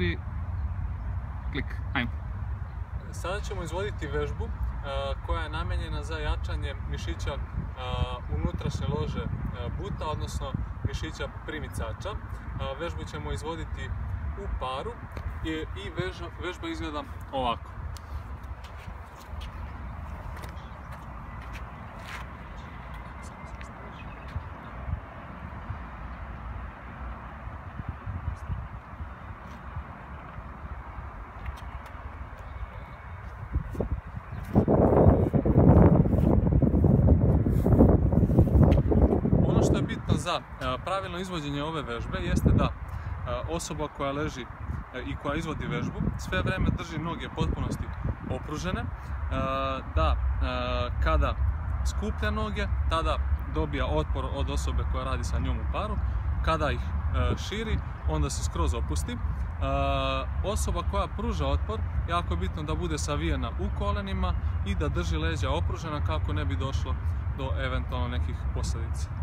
4, klik, ajmo. Sada ćemo izvoditi vežbu koja je namijenjena za jačanje mišića unutrašnje lože buta, odnosno mišića primicača. Vežbu ćemo izvoditi u paru i vežba izgleda ovako. Ono što je bitno za pravilno izvođenje ove vežbe jeste da osoba koja leži i koja izvodi vežbu sve vrijeme drži noge potpunosti opružene, da kada skuplja noge tada dobija otpor od osobe koja radi sa njom u paru, kada ih širi onda se skroz opusti. Osoba koja pruža otpor, jako je bitno da bude savijena u kolenima i da drži leđa opružena kako ne bi došlo do eventualno nekih posljedica.